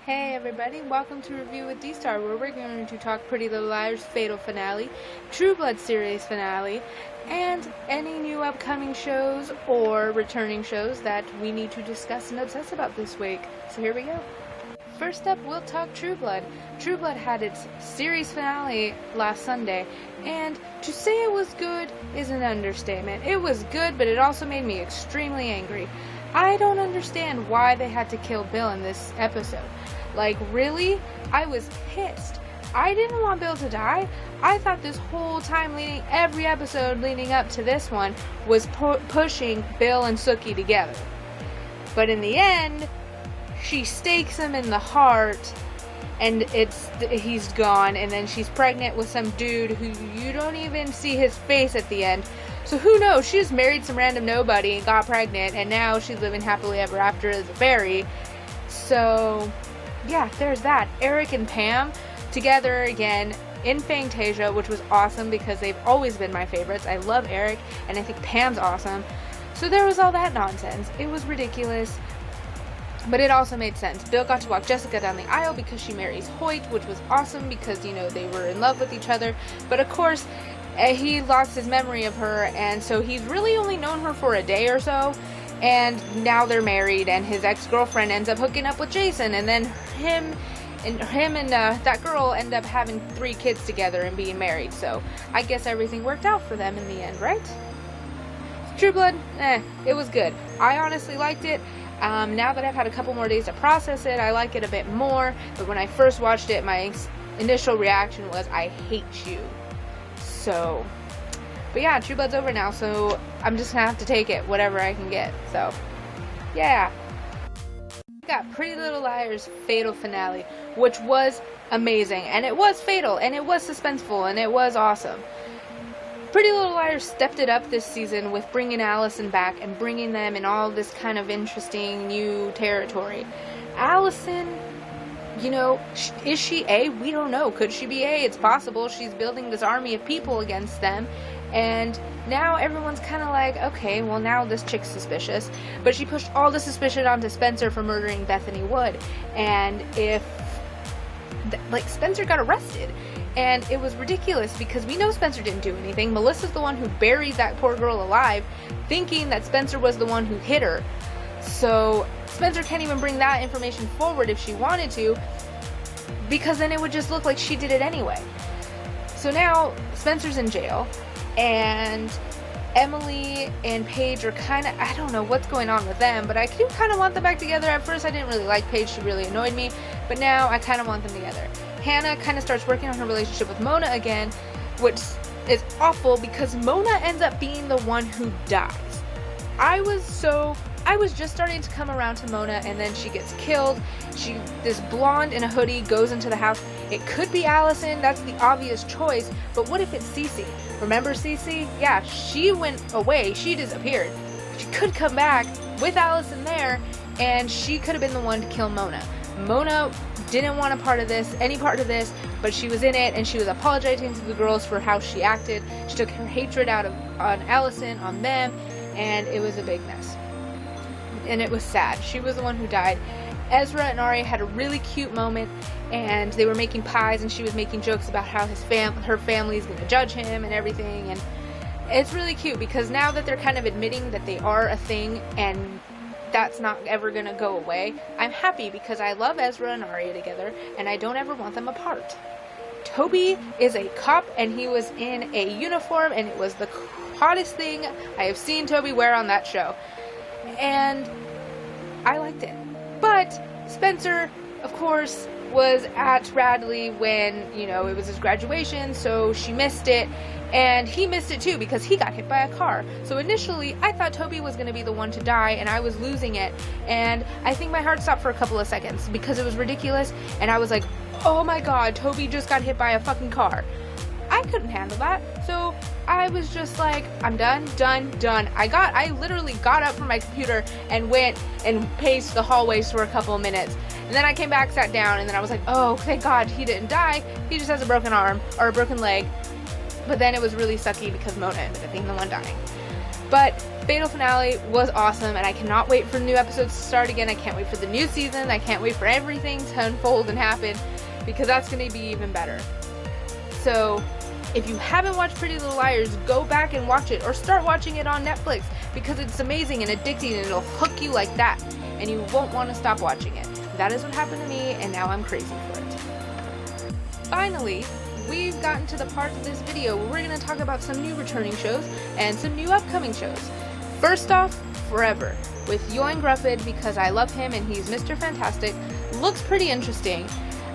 Hey everybody, welcome to Review with DSTAR, where we're going to talk Pretty Little Liars Fatal Finale, True Blood series finale, and any new upcoming shows or returning shows that we need to discuss and obsess about this week. So here we go. First up, we'll talk True Blood. True Blood had its series finale last Sunday, and to say it was good is an understatement. It was good, but it also made me extremely angry. I don't understand why they had to kill Bill in this episode. Like, really? I was pissed. I didn't want Bill to die. I thought this whole time every episode leading up to this one was pushing Bill and Sookie together. But in the end, she stakes him in the heart, and he's gone, and then she's pregnant with some dude who you don't even see his face at the end. So who knows? She just married some random nobody and got pregnant, and now she's living happily ever after as a fairy. So yeah, there's that. Eric and Pam together again in Fantasia, which was awesome because they've always been my favorites. I love Eric, and I think Pam's awesome. So there was all that nonsense. It was ridiculous, but it also made sense. Bill got to walk Jessica down the aisle because she marries Hoyt, which was awesome because, you know, they were in love with each other. But of course, he lost his memory of her, and so he's really only known her for a day or so. And now they're married, and his ex-girlfriend ends up hooking up with Jason, and then him and that girl end up having 3 kids together and being married. So I guess everything worked out for them in the end, right? True Blood, it was good. I honestly liked it. Now that I've had a couple more days to process it, I like it a bit more. But when I first watched it, my initial reaction was, I hate you. So, but yeah, True Blood's over now, so I'm just gonna have to take it, whatever I can get. So, yeah. We got Pretty Little Liars Fatal Finale, which was amazing, and it was fatal, and it was suspenseful, and it was awesome. Pretty Little Liars stepped it up this season with bringing Allison back and bringing them in all this kind of interesting new territory. Allison, you know, is she A? We don't know. Could she be A? It's possible. She's building this army of people against them. And now everyone's kind of like, okay, well now this chick's suspicious. But she pushed all the suspicion onto Spencer for murdering Bethany Wood. And Spencer got arrested. And it was ridiculous because we know Spencer didn't do anything. Melissa's the one who buried that poor girl alive, thinking that Spencer was the one who hit her. So Spencer can't even bring that information forward if she wanted to, because then it would just look like she did it anyway. So now Spencer's in jail, and Emily and Paige are kind of, I don't know what's going on with them, but I do kind of want them back together. At first I didn't really like Paige, she really annoyed me, but now I kind of want them together. Hannah kind of starts working on her relationship with Mona again, which is awful because Mona ends up being the one who dies. I was just starting to come around to Mona, and then she gets killed. This blonde in a hoodie goes into the house. It could be Allison, that's the obvious choice, but what if it's Cece? Remember Cece? Yeah, she went away, she disappeared. She could come back with Allison there, and she could have been the one to kill Mona. Mona didn't want any part of this, but she was in it, and she was apologizing to the girls for how she acted. She took her hatred out on Allison, on them, and it was a big mess. And it was sad. She was the one who died. Ezra and Arya had a really cute moment, and they were making pies, and she was making jokes about how her family is going to judge him and everything, and it's really cute because now that they're kind of admitting that they are a thing and that's not ever going to go away, I'm happy because I love Ezra and Arya together, and I don't ever want them apart. Toby is a cop, and he was in a uniform, and it was the hottest thing I have seen Toby wear on that show. And I liked it. But Spencer, of course, was at Radley when, you know, it was his graduation, so she missed it. And he missed it too because he got hit by a car. So initially, I thought Toby was going to be the one to die, and I was losing it. And I think my heart stopped for a couple of seconds because it was ridiculous. And I was like, oh my god, Toby just got hit by a fucking car. I couldn't handle that, so I was just like, I'm done. I literally got up from my computer and went and paced the hallways for a couple of minutes, and then I came back, sat down, and then I was like, oh, thank God he didn't die, he just has a broken arm, or a broken leg. But then it was really sucky because Mona ended up being the one dying. But Fatal Finale was awesome, and I cannot wait for new episodes to start again. I can't wait for the new season. I can't wait for everything to unfold and happen, because that's going to be even better. So if you haven't watched Pretty Little Liars, go back and watch it, or start watching it on Netflix, because it's amazing and addicting, and it'll hook you like that, and you won't want to stop watching it. That is what happened to me, and now I'm crazy for it. Finally, we've gotten to the part of this video where we're going to talk about some new returning shows and some new upcoming shows. First off, Forever, with Yoin Gruffid, because I love him and he's Mr. Fantastic. Looks pretty interesting.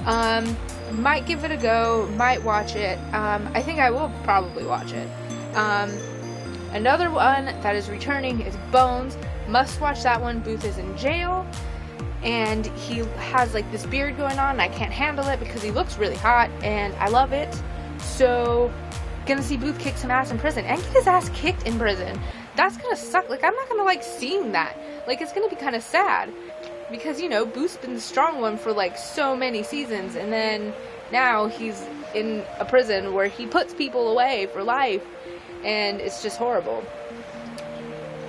Might give it a go, might watch it. I think I will probably watch it. Another one that is returning is Bones. Must watch that one. Booth is in jail, and he has like this beard going on, and I can't handle it because he looks really hot, and I love it. So, gonna see Booth kick some ass in prison, and get his ass kicked in prison. That's gonna suck. Like, I'm not gonna like seeing that. Like, it's gonna be kind of sad, because, you know, Booth's been the strong one for like so many seasons, and then now he's in a prison where he puts people away for life, and it's just horrible.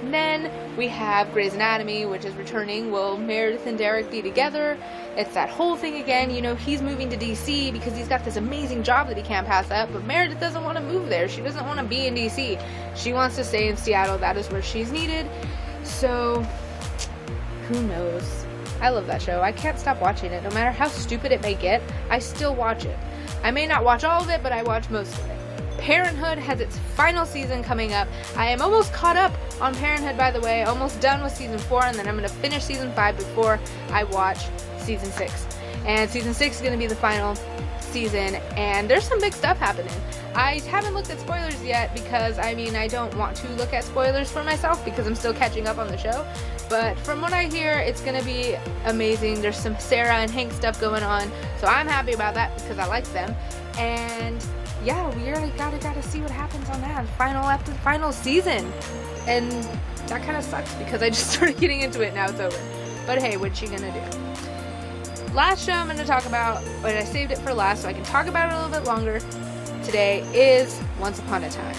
And then we have Grey's Anatomy, which is returning. Will Meredith and Derek be together? It's that whole thing again. You know, he's moving to DC because he's got this amazing job that he can't pass up, but Meredith doesn't want to move there. She doesn't want to be in DC. She wants to stay in Seattle. That is where she's needed. So, who knows? I love that show. I can't stop watching it. No matter how stupid it may get, I still watch it. I may not watch all of it, but I watch most of it. Parenthood has its final season coming up. I am almost caught up on Parenthood, by the way. Almost done with season 4, and then I'm going to finish season 5 before I watch season 6. And season 6 is going to be the final season, and there's some big stuff happening. I haven't looked at spoilers yet because, I mean, I don't want to look at spoilers for myself because I'm still catching up on the show. But from what I hear, it's going to be amazing. There's some Sarah and Hank stuff going on, so I'm happy about that because I like them. And yeah, we really gotta see what happens on that final season. And that kind of sucks because I just started getting into it, now it's over. But hey, what's she gonna do? Last show I'm gonna talk about, but I saved it for last so I can talk about it a little bit longer today, is Once Upon a Time.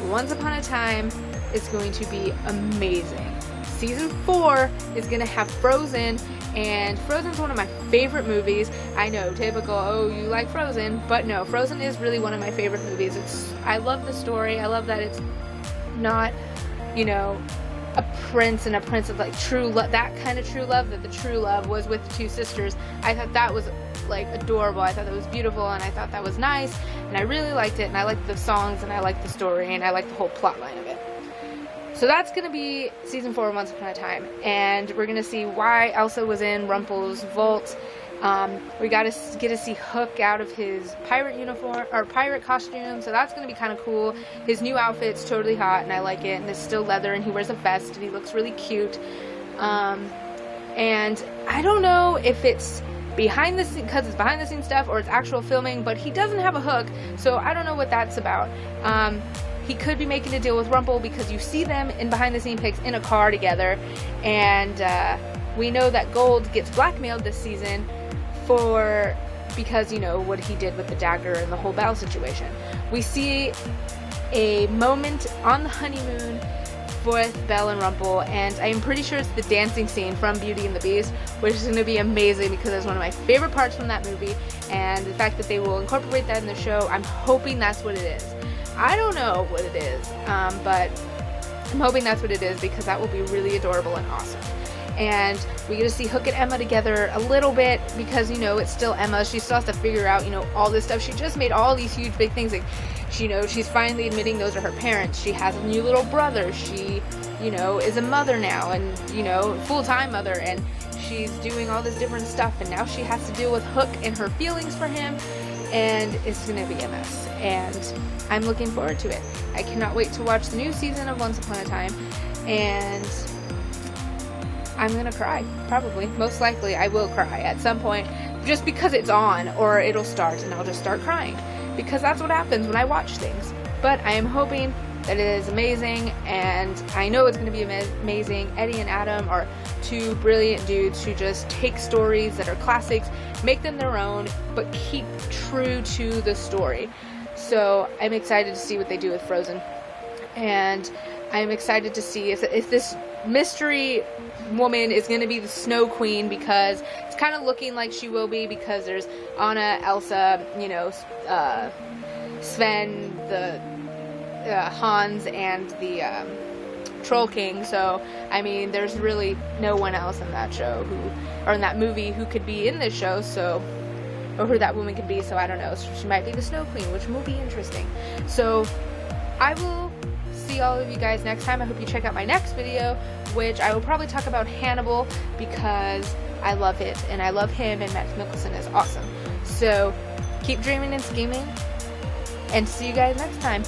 Once Upon a Time is going to be amazing. Season 4 is gonna have Frozen, and Frozen's one of my favorite movies. I know, typical, oh, you like Frozen, but no, Frozen is really one of my favorite movies. I love the story. I love that it's not, you know, a prince and a princess, like true love, that kind of true love, that the true love was with the two sisters. I thought that was like adorable. I thought that was beautiful, and I thought that was nice, and I really liked it, and I liked the songs, and I liked the story, and I liked the whole plot line of it. So that's going to be season 4 of Once Upon a Time, and we're going to see why Elsa was in Rumpel's vault. We got to get to see Hook out of his pirate uniform, or pirate costume, so that's going to be kind of cool. His new outfit's totally hot, and I like it, and it's still leather, and he wears a vest, and he looks really cute. And I don't know if it's behind the scenes, because it's behind the scenes stuff, or it's actual filming, but he doesn't have a hook, so I don't know what that's about. He could be making a deal with Rumpel because you see them in behind-the-scenes pics in a car together, and we know that Gold gets blackmailed this season because, you know, what he did with the dagger and the whole Belle situation. We see a moment on the honeymoon with Belle and Rumpel, and I'm pretty sure it's the dancing scene from Beauty and the Beast, which is going to be amazing because it's one of my favorite parts from that movie, and the fact that they will incorporate that in the show, I'm hoping that's what it is. I don't know what it is, but I'm hoping that's what it is because that will be really adorable and awesome. And we get to see Hook and Emma together a little bit because, you know, it's still Emma. She still has to figure out, you know, all this stuff. She just made all these huge big things. Like, you know, she's finally admitting those are her parents. She has a new little brother. She, you know, is a mother now, and, you know, full-time mother, and she's doing all this different stuff, and now she has to deal with Hook and her feelings for him, and it's gonna be a mess, and I'm looking forward to it. I cannot wait to watch the new season of Once Upon a Time, and I'm gonna cry, probably. Most likely I will cry at some point, just because it's on, or it'll start and I'll just start crying, because that's what happens when I watch things. But I am hoping that it is amazing, and I know it's going to be amazing. Eddie and Adam are two brilliant dudes who just take stories that are classics, make them their own, but keep true to the story. So I'm excited to see what they do with Frozen. And I'm excited to see if this mystery woman is going to be the Snow Queen, because it's kind of looking like she will be, because there's Anna, Elsa, you know, Sven, the Hans, and the Troll King. So I mean, there's really no one else in that show or in that movie who could be in this show, so, or who that woman could be. So I don't know, so she might be the Snow Queen, which will be interesting. So I will see all of you guys next time. I hope you check out my next video, which I will probably talk about Hannibal, because I love it and I love him, and Matt Mikkelsen is awesome. So keep dreaming and scheming, and see you guys next time.